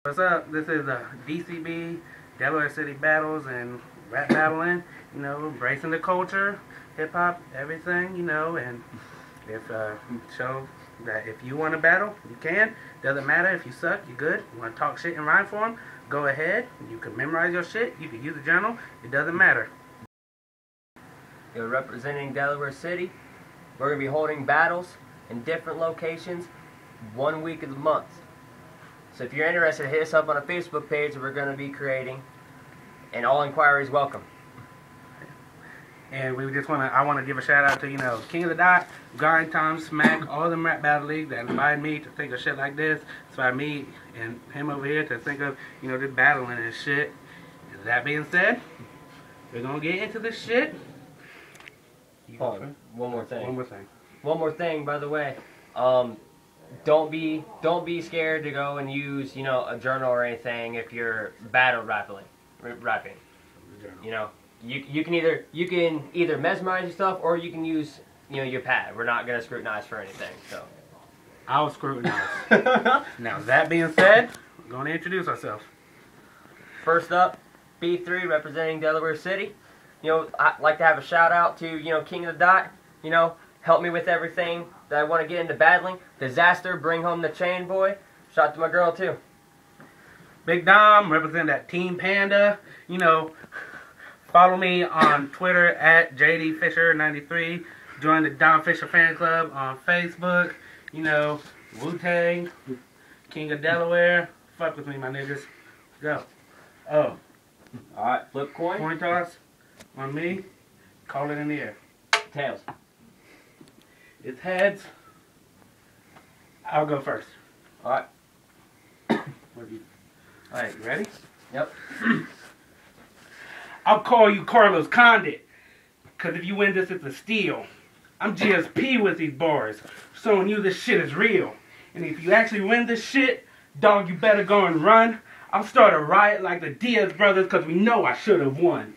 What's up? This is DCB, Delaware City Battles, and rap battling. You know, embracing the culture, hip hop, everything. You know, and if show that if you want to battle, you can. Doesn't matter if you suck, you good. You want to talk shit in rhyme form, go ahead. You can memorize your shit. You can use a journal. It doesn't matter. You're representing Delaware City. We're gonna be holding battles in different locations 1 week of the month. So if you're interested, hit us up on a Facebook page that we're going to be creating, and all inquiries welcome. And we just I want to give a shout out to, you know, King of the Dot, Guard, Tom, Smack, all them rap battle leagues that inspired me to think of shit like this. Inspired me and him over here to think of, you know, just battling and shit. And that being said, we're gonna get into this shit. Hold on, one more thing. One more thing, by the way. Don't be scared to go and use, you know, a journal or anything if you're battle rapping. You know, you can either mesmerize your stuff or you can use, you know, your pad. We're not gonna scrutinize for anything. So I'll scrutinize. Now that being said, we're gonna introduce ourselves. First up, B3 representing Delaware City. You know, I'd like to have a shout out to, you know, King of the Dot. You know, help me with everything that I want to get into battling. Disaster, bring home the chain, boy. Shout out to my girl, too. Big Dom, represent that Team Panda. You know, follow me on Twitter at JDFisher93. Join the Dom Fisher Fan Club on Facebook. You know, Wu-Tang, King of Delaware. Fuck with me, my niggas. Go. Oh. Alright, flip coin. Coin toss on me. Call it in the air. Tails. It's heads. I'll go first. Alright. Alright, you ready? Yep. I'll call you Carlos Condit. Because if you win this, it's a steal. I'm GSP with these bars. Showing you this shit is real. And if you actually win this shit, dog, you better go and run. I'll start a riot like the Diaz brothers because we know I should have won.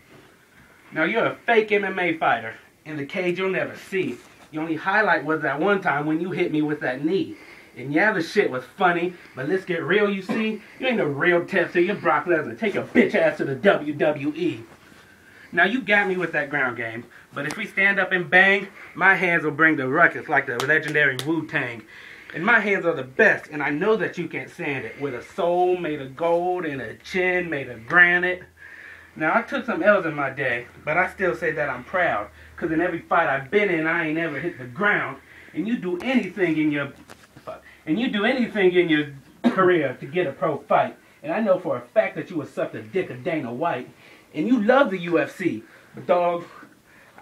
Now, you're a fake MMA fighter. In the cage you'll never see. The only highlight was that one time when you hit me with that knee. And yeah, the shit was funny, but let's get real, you see? You ain't a real tester, you're Brock Lesnar. Take your bitch ass to the WWE. Now, you got me with that ground game, but if we stand up and bang, my hands will bring the ruckus like the legendary Wu-Tang. And my hands are the best, and I know that you can't stand it. With a soul made of gold and a chin made of granite. Now, I took some L's in my day, but I still say that I'm proud. Because in every fight I've been in, I ain't ever hit the ground. And you do anything in your career to get a pro fight. And I know for a fact that you would suck the dick of Dana White. And you love the UFC. But dog,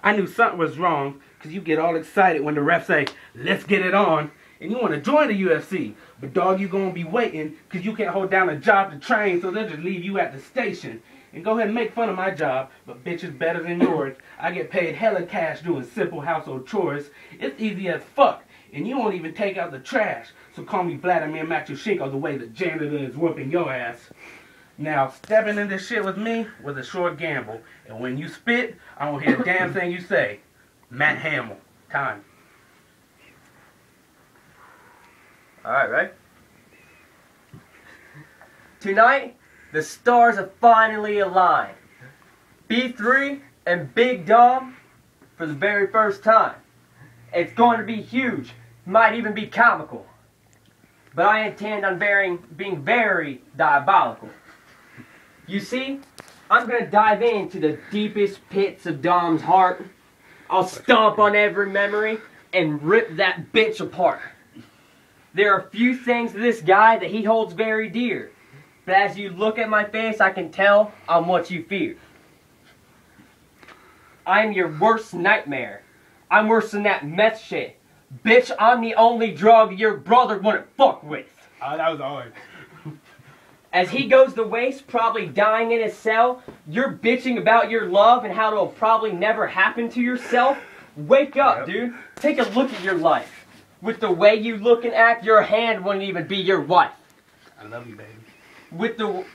I knew something was wrong because you get all excited when the refs say, let's get it on. And you want to join the UFC. But dog, you're going to be waiting because you can't hold down a job to train, so they'll just leave you at the station. And go ahead and make fun of my job, but bitch is better than yours. I get paid hella cash doing simple household chores. It's easy as fuck, and you won't even take out the trash. So call me Vladimir Matushenko the way the janitor is whooping your ass. Now, stepping in this shit with me was a short gamble. And when you spit, I won't hear a damn thing you say. Matt Hamill. Time. Alright, right? Tonight, the stars have finally aligned. B3 and Big Dom for the very first time. It's going to be huge. Might even be comical. But I intend on being very diabolical. You see, I'm going to dive into the deepest pits of Dom's heart. I'll stomp on every memory and rip that bitch apart. There are a few things to this guy that he holds very dear. But as you look at my face, I can tell I'm what you fear. I'm your worst nightmare. I'm worse than that meth shit. Bitch, I'm the only drug your brother wouldn't fuck with. Oh, that was hard. As he goes to waste, probably dying in his cell, you're bitching about your love and how it'll probably never happen to yourself. Wake up, dude. Take a look at your life. With the way you look and act, your hand wouldn't even be your wife. I love you, baby. With the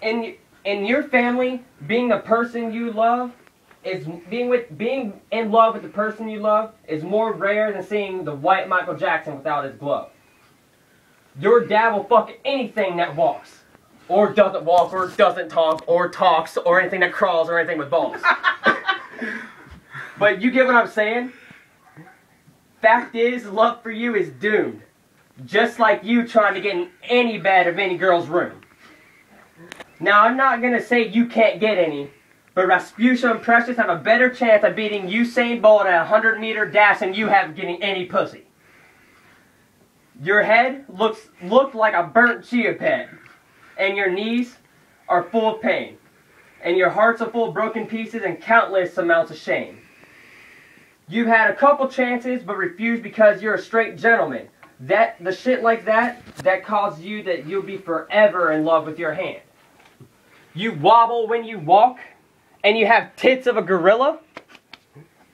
in your family, being the person you love is being in love with the person you love is more rare than seeing the white Michael Jackson without his glove. Your dad will fuck anything that walks. or doesn't walk, or doesn't talk, or talks, or anything that crawls, or anything with balls. But you get what I'm saying? Fact is, love for you is doomed. Just like you trying to get in any bed of any girl's room. Now, I'm not going to say you can't get any, but Rasputia and Precious have a better chance of beating Usain Bolt at a 100-meter dash than you have getting any pussy. Your head looked like a burnt chia pet, and your knees are full of pain, and your hearts are full of broken pieces and countless amounts of shame. You've had a couple chances, but refused because you're a straight gentleman. The shit like that caused you that you'll be forever in love with your hand. You wobble when you walk, and you have tits of a gorilla.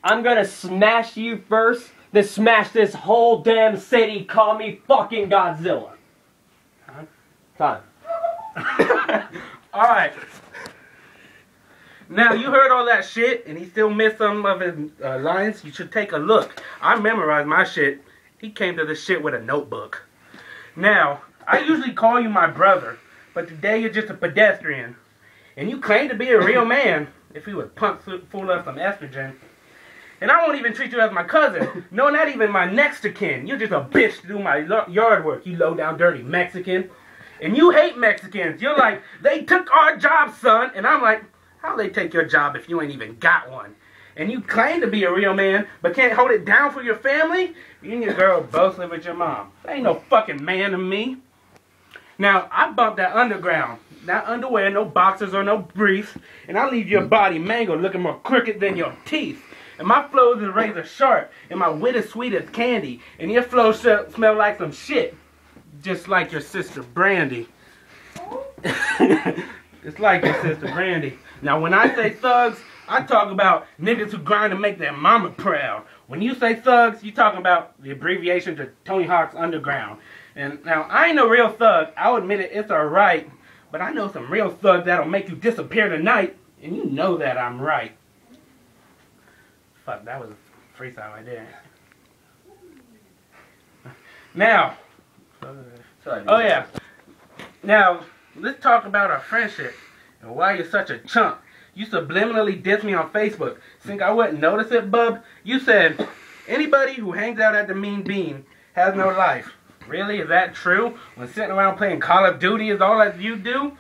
I'm gonna smash you first, then smash this whole damn city. Call me fucking Godzilla. Time. Alright. Now, you heard all that shit, and he still missed some of his lines. You should take a look. I memorized my shit. He came to this shit with a notebook. Now, I usually call you my brother, but today you're just a pedestrian. And you claim to be a real man if you was pumped full of some estrogen. And I won't even treat you as my cousin. No, not even my next to kin. You're just a bitch to do my yard work, you low down dirty Mexican. And you hate Mexicans. You're like, they took our job, son. And I'm like, how'll they take your job if you ain't even got one? And you claim to be a real man, but can't hold it down for your family? You and your girl both live with your mom. That ain't no fucking man to me. Now, I bumped that underground. Not underwear, no boxers or no briefs. And I leave your body mangled looking more crooked than your teeth. And my flows is razor sharp. And my wit is sweet as candy. And your flows smell like some shit. Just like your sister Brandy. It's like your sister Brandy. Now, when I say thugs, I talk about niggas who grind to make their mama proud. When you say thugs, you talking about the abbreviation to Tony Hawk's Underground. And now, I ain't no real thug. I'll admit it, it's alright. But I know some real thugs that'll make you disappear tonight. And you know that I'm right. Fuck, that was a freestyle right there. Now. Oh yeah. Now, let's talk about our friendship. And why you're such a chump. You subliminally dissed me on Facebook. Think I wouldn't notice it, bub? You said, anybody who hangs out at the Mean Bean has no life. Really? Is that true? When sitting around playing Call of Duty is all that you do?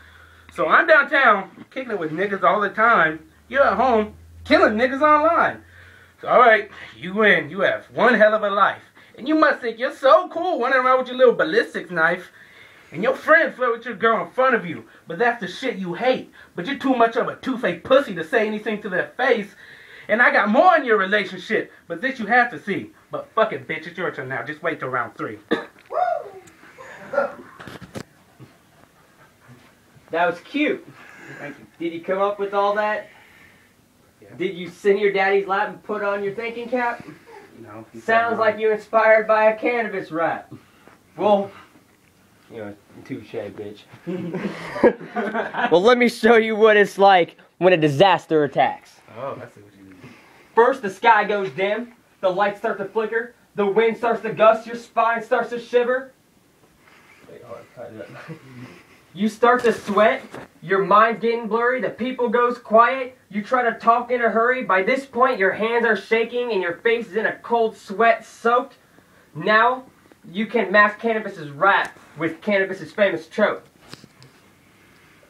So I'm downtown, kicking it with niggas all the time. You're at home, killing niggas online. So alright, you win. You have one hell of a life. And you must think you're so cool running around with your little ballistics knife. And your friends flirt with your girl in front of you. But that's the shit you hate. But you're too much of a two-faced pussy to say anything to their face. And I got more in your relationship. But this you have to see. But fuck it, bitch. It's your turn now. Just wait till round 3. That was cute. Thank you. Did you come up with all that? Yeah. Did you sit in your daddy's lap and put on your thinking cap? No. Sounds like you're inspired by a cannabis rap. Well, you know, touche, bitch. Well, let me show you what it's like when a disaster attacks. Oh, I see what you mean. First, the sky goes dim, the lights start to flicker, the wind starts to gust, your spine starts to shiver. Wait, hold on, you start to sweat, your mind's getting blurry, the people goes quiet, you try to talk in a hurry. By this point, your hands are shaking and your face is in a cold sweat soaked. Now, you can mask cannabis's rap with cannabis's famous trope.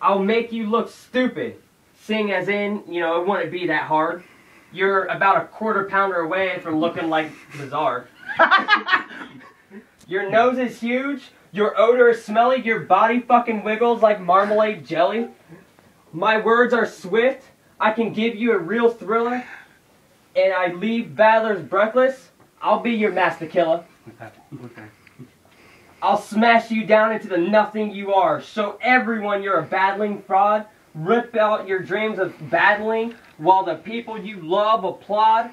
I'll make you look stupid, seeing as in, you know, it wouldn't be that hard. You're about a quarter pounder away from looking like bizarre. Your nose is huge, your odor is smelly, your body fucking wiggles like marmalade jelly. My words are swift, I can give you a real thriller, and I leave battlers breathless. I'll be your master killer. Okay. I'll smash you down into the nothing you are. Show everyone you're a battling fraud. Rip out your dreams of battling while the people you love applaud.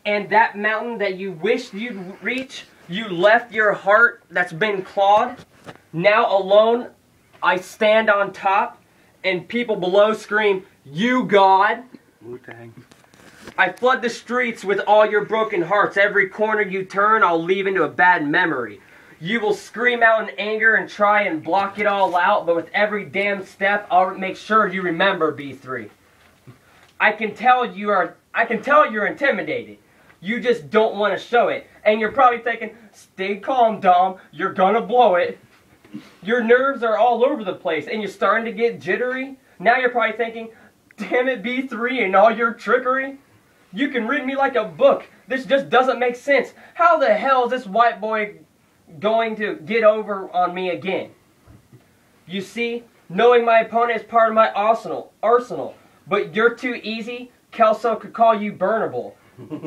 And that mountain that you wished you'd reach, you left your heart that's been clawed. Now alone, I stand on top, and people below scream, "You God!" Wu-Tang. I flood the streets with all your broken hearts. Every corner you turn, I'll leave into a bad memory. You will scream out in anger and try and block it all out, but with every damn step, I'll make sure you remember B3. I can tell you're intimidated. You just don't want to show it. And you're probably thinking, stay calm, Dom. You're gonna blow it. Your nerves are all over the place and you're starting to get jittery. Now you're probably thinking, damn it, B3 and all your trickery. You can read me like a book. This just doesn't make sense. How the hell is this white boy going to get over on me again? You see, knowing my opponent is part of my arsenal. But you're too easy. Kelso could call you burnable.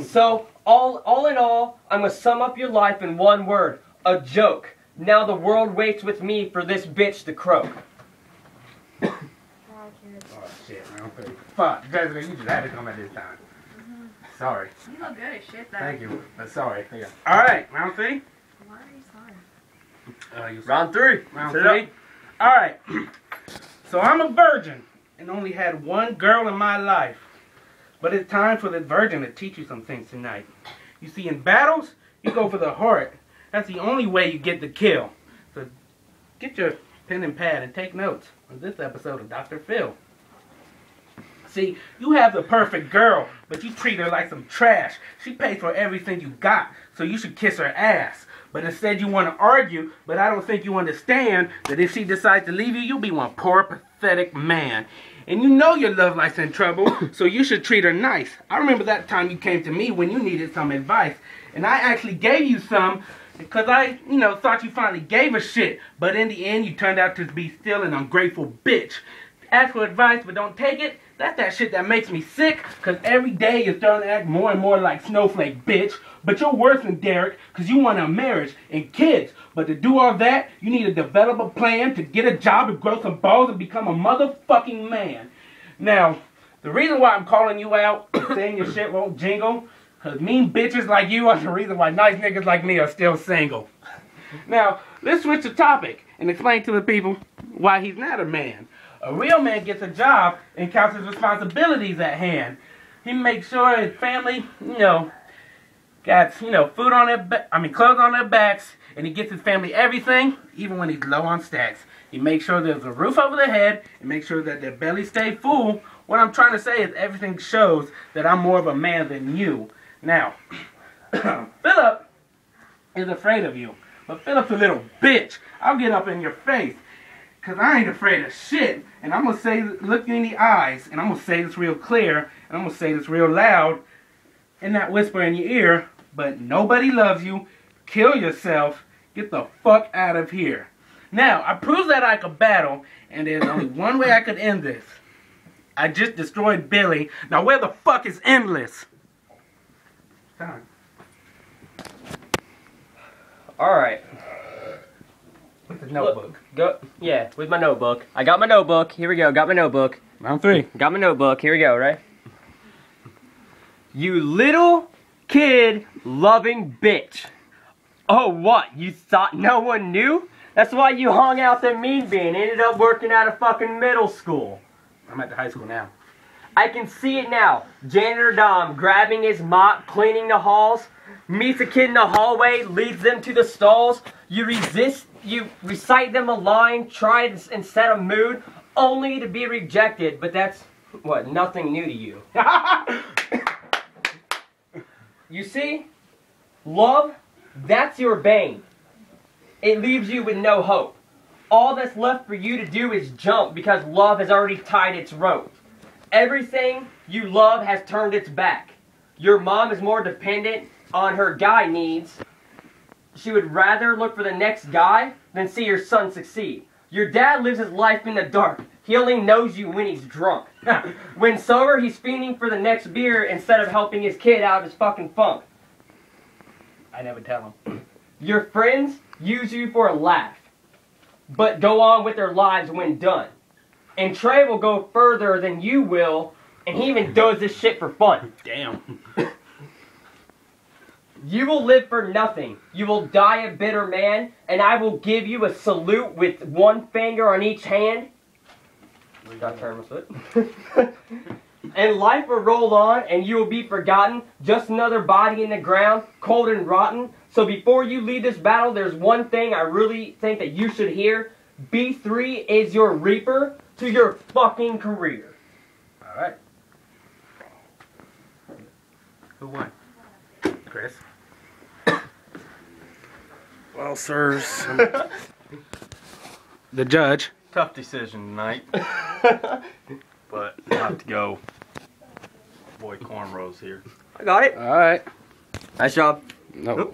So, all in all, I'm going to sum up your life in one word. A joke. Now the world waits with me for this bitch to croak. Oh, shit, man. Fuck. Jessica, you just had to come at this time. Sorry. You look good as shit, though. Thank you, but sorry. Yeah. Alright, round 3? Why are you sorry? Round 3. Round 3? Alright. So I'm a virgin and only had one girl in my life. But it's time for the virgin to teach you some things tonight. You see, in battles, you go for the heart. That's the only way you get the kill. So get your pen and pad and take notes on this episode of Dr. Phil. See, you have the perfect girl, but you treat her like some trash. She pays for everything you got, so you should kiss her ass. But instead you want to argue, but I don't think you understand that if she decides to leave you, you'll be one poor, pathetic man. And you know your love life's in trouble, so you should treat her nice. I remember that time you came to me when you needed some advice, and I actually gave you some because I, thought you finally gave a shit. But in the end, you turned out to be still an ungrateful bitch. Ask for advice, but don't take it. That's that shit that makes me sick, because every day you're starting to act more and more like Snowflake, bitch. But you're worse than Derek, because you want a marriage and kids. But to do all that, you need to develop a plan to get a job and grow some balls and become a motherfucking man. Now, the reason why I'm calling you out and saying your shit won't jingle, because mean bitches like you are the reason why nice niggas like me are still single. Now, let's switch the topic and explain to the people why he's not a man. A real man gets a job and counts his responsibilities at hand. He makes sure his family, got, food on their clothes on their backs, and he gets his family everything, even when he's low on stacks. He makes sure there's a roof over their head and makes sure that their bellies stay full. What I'm trying to say is everything shows that I'm more of a man than you. Now, Philip is afraid of you, but Philip's a little bitch. I'll get up in your face. Because I ain't afraid of shit. And I'm going to say, look you in the eyes, and I'm going to say this real clear, and I'm going to say this real loud, and not whisper in your ear, but nobody loves you. Kill yourself. Get the fuck out of here. Now, I proved that I could battle, and there's only one way I could end this. I just destroyed Billy. Now, where the fuck is Endless? Time. Alright. With the notebook. With my notebook. I got my notebook. Here we go. Got my notebook. Round 3. Got my notebook. Here we go, right? You little kid loving bitch. Oh, what? You thought no one knew? That's why you hung out the mean bean and ended up working at a fucking middle school. I'm at the high school now. I can see it now. Janitor Dom grabbing his mop, cleaning the halls, meets a kid in the hallway, leads them to the stalls. You recite them a line, try and set a mood, only to be rejected. But that's, nothing new to you. You see? Love, that's your bane. It leaves you with no hope. All that's left for you to do is jump because love has already tied its rope. Everything you love has turned its back. Your mom is more dependent on her guy needs. She would rather look for the next guy than see your son succeed. Your dad lives his life in the dark. He only knows you when he's drunk. When sober, he's fiending for the next beer instead of helping his kid out of his fucking funk. I never tell him. Your friends use you for a laugh, but go on with their lives when done. And Trey will go further than you will, and he even does this shit for fun. Damn. You will live for nothing. You will die a bitter man, and I will give you a salute with one finger on each hand. Got to turn my foot. And life will roll on, and you will be forgotten, just another body in the ground, cold and rotten. So before you leave this battle, there's one thing I really think that you should hear. B3 is your reaper to your fucking career. Alright. Who won? Chris? Well, sirs. The judge. Tough decision tonight. But I have to go. Boy, Cornrow's here. I got it. Alright. Nice job. No,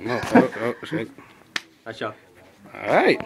shit. Nice job. Alright.